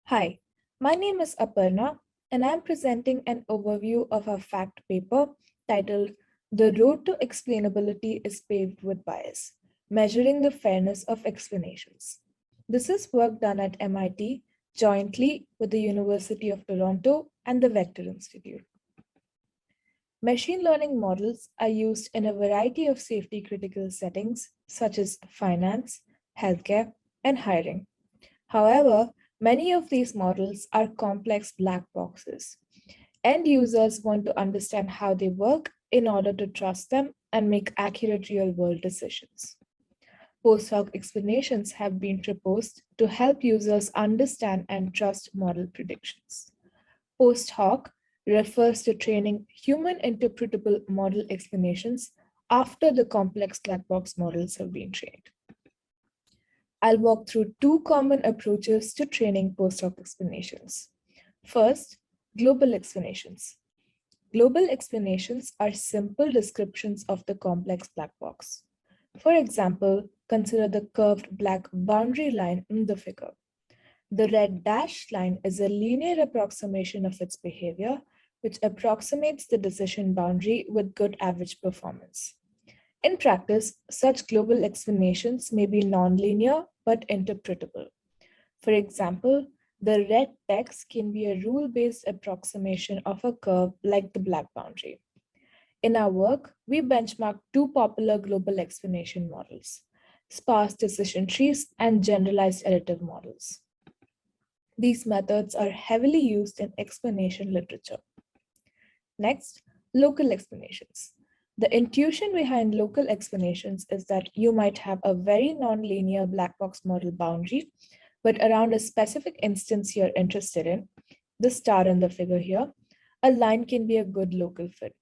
Hi, my name is Aparna, and I'm presenting an overview of our fact paper titled The Road to Explainability is Paved with Bias, Measuring the Fairness of Explanations. This is work done at MIT jointly with the University of Toronto and the Vector Institute. Machine learning models are used in a variety of safety critical settings, such as finance, healthcare, and hiring. However, many of these models are complex black boxes. End users want to understand how they work in order to trust them and make accurate real-world decisions. Post-hoc explanations have been proposed to help users understand and trust model predictions. Post-hoc refers to training human interpretable model explanations after the complex black box models have been trained. I'll walk through two common approaches to training post-hoc explanations. First, global explanations. Global explanations are simple descriptions of the complex black box. For example, consider the curved black boundary line in the figure. The red dashed line is a linear approximation of its behavior, which approximates the decision boundary with good average performance. In practice, such global explanations may be nonlinear but interpretable. For example, the red text can be a rule-based approximation of a curve like the black boundary. In our work, we benchmarked two popular global explanation models, sparse decision trees and generalized additive models. These methods are heavily used in explanation literature. Next, local explanations. The intuition behind local explanations is that you might have a very nonlinear black box model boundary, but around a specific instance you're interested in, the star in the figure here, a line can be a good local fit.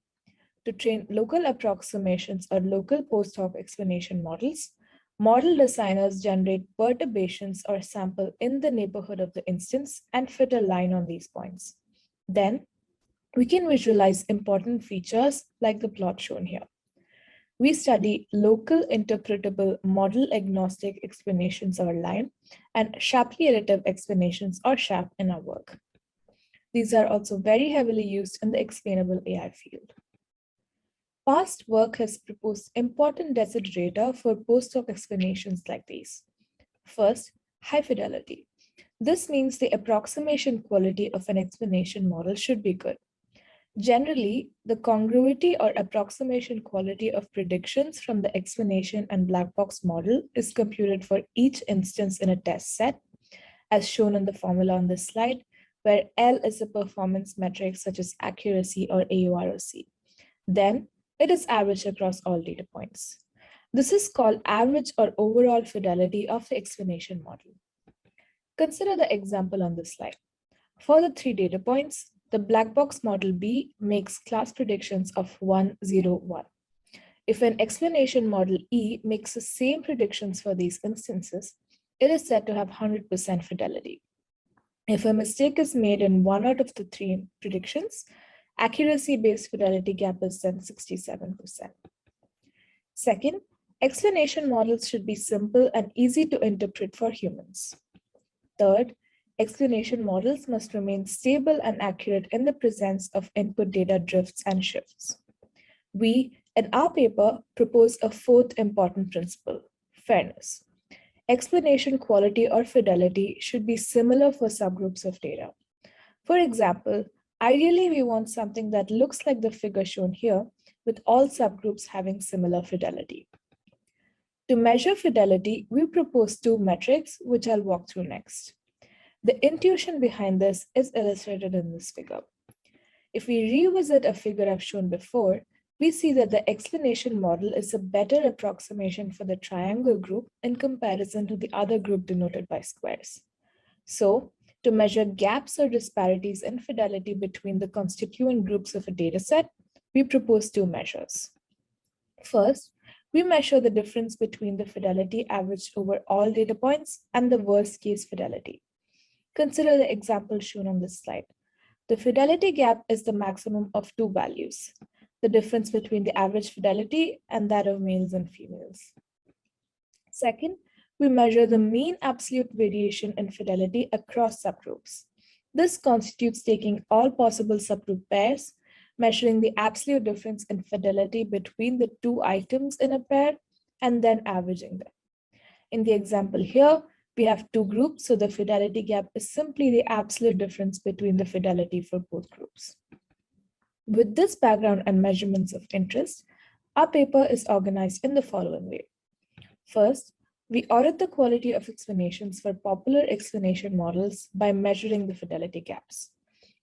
To train local approximations or local post-hoc explanation models, model designers generate perturbations or sample in the neighborhood of the instance and fit a line on these points. Then, we can visualize important features like the plot shown here. We study local interpretable model agnostic explanations or line and sharply additive explanations or SHAP in our work. These are also very heavily used in the explainable AI field. Past work has proposed important desiderata for post-hoc explanations like these. First, high fidelity. This means the approximation quality of an explanation model should be good. Generally, the congruity or approximation quality of predictions from the explanation and black box model is computed for each instance in a test set, as shown in the formula on this slide, where L is a performance metric such as accuracy or AUROC. Then, it is averaged across all data points. This is called average or overall fidelity of the explanation model. Consider the example on this slide. For the 3 data points, the black box model B makes class predictions of 1, 0, 1. If an explanation model E makes the same predictions for these instances, it is said to have 100% fidelity. If a mistake is made in 1 out of the 3 predictions, accuracy-based fidelity gap is then 67%. Second, explanation models should be simple and easy to interpret for humans. Third, explanation models must remain stable and accurate in the presence of input data drifts and shifts. We, in our paper, propose a fourth important principle, fairness. Explanation quality or fidelity should be similar for subgroups of data. For example, ideally, we want something that looks like the figure shown here, with all subgroups having similar fidelity. To measure fidelity, we propose 2 metrics, which I'll walk through next. The intuition behind this is illustrated in this figure. If we revisit a figure I've shown before, we see that the explanation model is a better approximation for the triangle group in comparison to the other group denoted by squares. So, to measure gaps or disparities in fidelity between the constituent groups of a dataset, we propose 2 measures. First, we measure the difference between the fidelity averaged over all data points and the worst case fidelity. Consider the example shown on this slide. The fidelity gap is the maximum of 2 values, the difference between the average fidelity and that of males and females. Second, we measure the mean absolute variation in fidelity across subgroups. This constitutes taking all possible subgroup pairs, measuring the absolute difference in fidelity between the two items in a pair, and then averaging them. In the example here, we have two groups, so the fidelity gap is simply the absolute difference between the fidelity for both groups. With this background and measurements of interest, our paper is organized in the following way. First, we audit the quality of explanations for popular explanation models by measuring the fidelity gaps.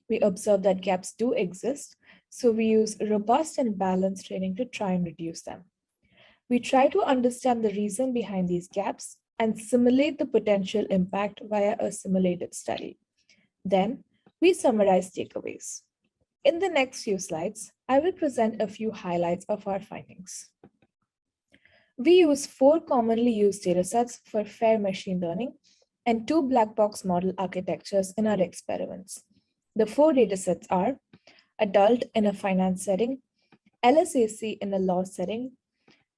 We observe that gaps do exist, so we use robust and balanced training to try and reduce them. We try to understand the reason behind these gaps and simulate the potential impact via a simulated study. Then, we summarize takeaways. In the next few slides, I will present a few highlights of our findings. We use 4 commonly used datasets for fair machine learning and 2 black box model architectures in our experiments. The 4 datasets are adult in a finance setting, LSAC in a law setting,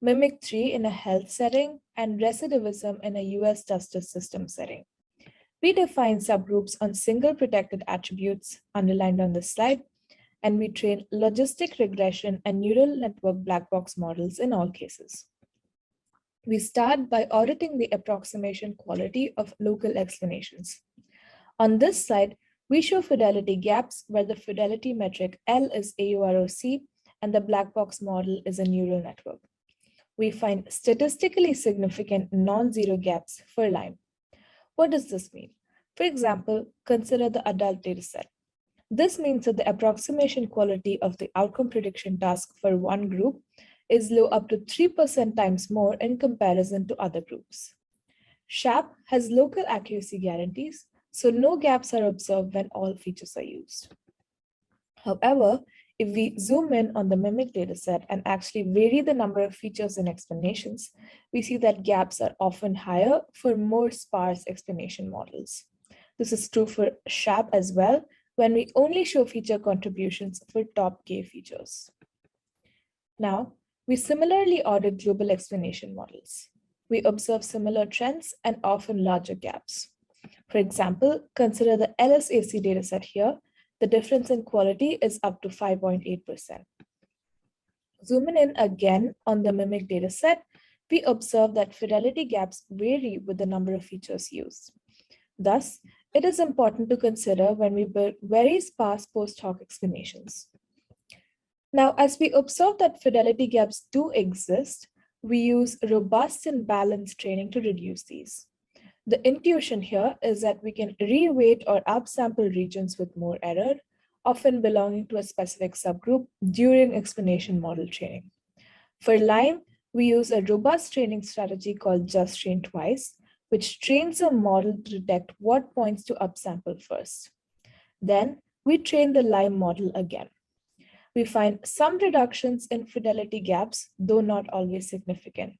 Mimic 3 in a health setting, and recidivism in a US justice system setting. We define subgroups on single protected attributes underlined on this slide, and we train logistic regression and neural network black box models in all cases. We start by auditing the approximation quality of local explanations. On this slide, we show fidelity gaps where the fidelity metric L is AUROC and the black box model is a neural network. We find statistically significant non-zero gaps for Lyme. What does this mean? For example, consider the adult dataset. This means that the approximation quality of the outcome prediction task for one group is low up to 3% times more in comparison to other groups. SHAP has local accuracy guarantees, so no gaps are observed when all features are used. However, if we zoom in on the mimic dataset and actually vary the number of features and explanations, we see that gaps are often higher for more sparse explanation models. This is true for SHAP as well, when we only show feature contributions for top K features. Now, we similarly audit global explanation models. We observe similar trends and often larger gaps. For example, consider the LSAC dataset here. The difference in quality is up to 5.8%. Zooming in again on the mimic dataset, we observe that fidelity gaps vary with the number of features used. Thus, it is important to consider when we build very sparse post-hoc explanations. Now, as we observe that fidelity gaps do exist, we use robust and balanced training to reduce these. The intuition here is that we can reweight or upsample regions with more error, often belonging to a specific subgroup during explanation model training. For Lyme, we use a robust training strategy called just train twice, which trains a model to detect what points to upsample first. Then we train the Lyme model again. We find some reductions in fidelity gaps, though not always significant.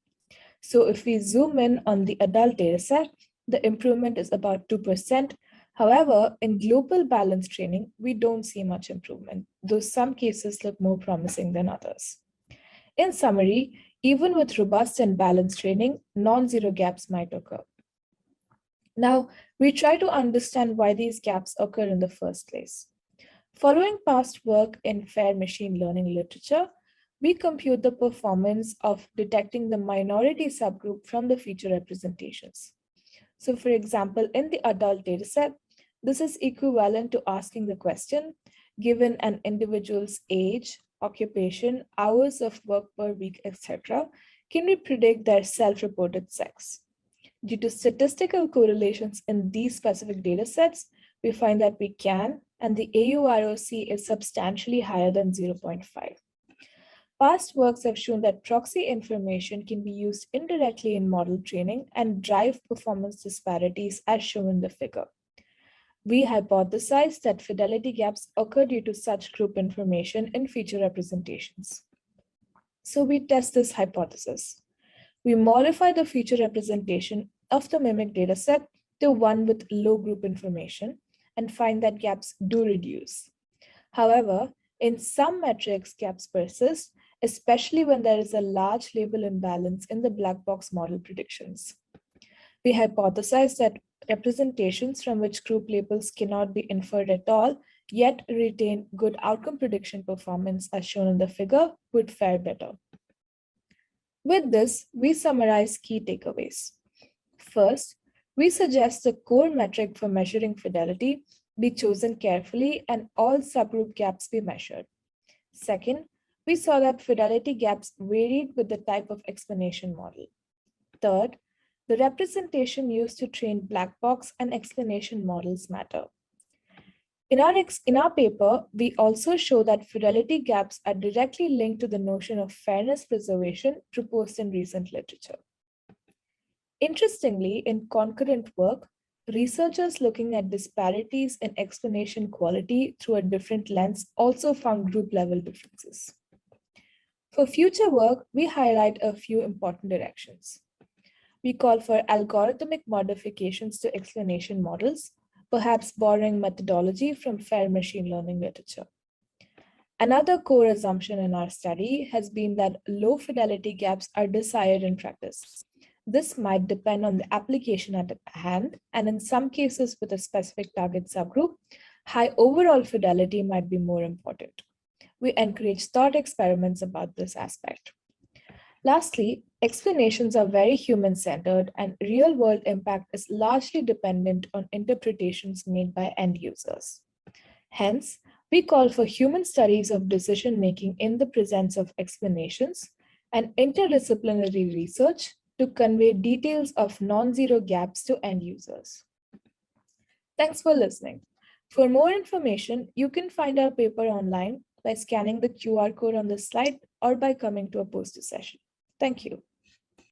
So if we zoom in on the adult dataset, the improvement is about 2%. However, in global balance training, we don't see much improvement, though some cases look more promising than others. In summary, even with robust and balanced training, non-zero gaps might occur. Now, we try to understand why these gaps occur in the first place. Following past work in fair machine learning literature, we compute the performance of detecting the minority subgroup from the feature representations. So for example, in the adult dataset, this is equivalent to asking the question, given an individual's age, occupation, hours of work per week, etc., can we predict their self-reported sex? Due to statistical correlations in these specific datasets, we find that we can, and the AUROC is substantially higher than 0.5. Past works have shown that proxy information can be used indirectly in model training and drive performance disparities as shown in the figure. We hypothesize that fidelity gaps occur due to such group information in feature representations. So we test this hypothesis. We modify the feature representation of the mimic dataset to one with low group information and find that gaps do reduce. However, in some metrics, gaps persist, especially when there is a large label imbalance in the black box model predictions. We hypothesized that representations from which group labels cannot be inferred at all, yet retain good outcome prediction performance as shown in the figure, would fare better. With this, we summarize key takeaways. First, we suggest the core metric for measuring fidelity be chosen carefully and all subgroup gaps be measured. Second, we saw that fidelity gaps varied with the type of explanation model. Third, the representation used to train black box and explanation models matter. In our paper, we also show that fidelity gaps are directly linked to the notion of fairness preservation proposed in recent literature. Interestingly, in concurrent work, researchers looking at disparities in explanation quality through a different lens also found group level differences. For future work, we highlight a few important directions. We call for algorithmic modifications to explanation models, perhaps borrowing methodology from fair machine learning literature. Another core assumption in our study has been that low fidelity gaps are desired in practice. This might depend on the application at hand, and in some cases with a specific target subgroup, high overall fidelity might be more important. We encourage thought experiments about this aspect. Lastly, explanations are very human-centered and real-world impact is largely dependent on interpretations made by end users. Hence, we call for human studies of decision-making in the presence of explanations and interdisciplinary research to convey details of non-zero gaps to end users. Thanks for listening. For more information, you can find our paper online by scanning the QR code on the slide or by coming to a poster session. Thank you.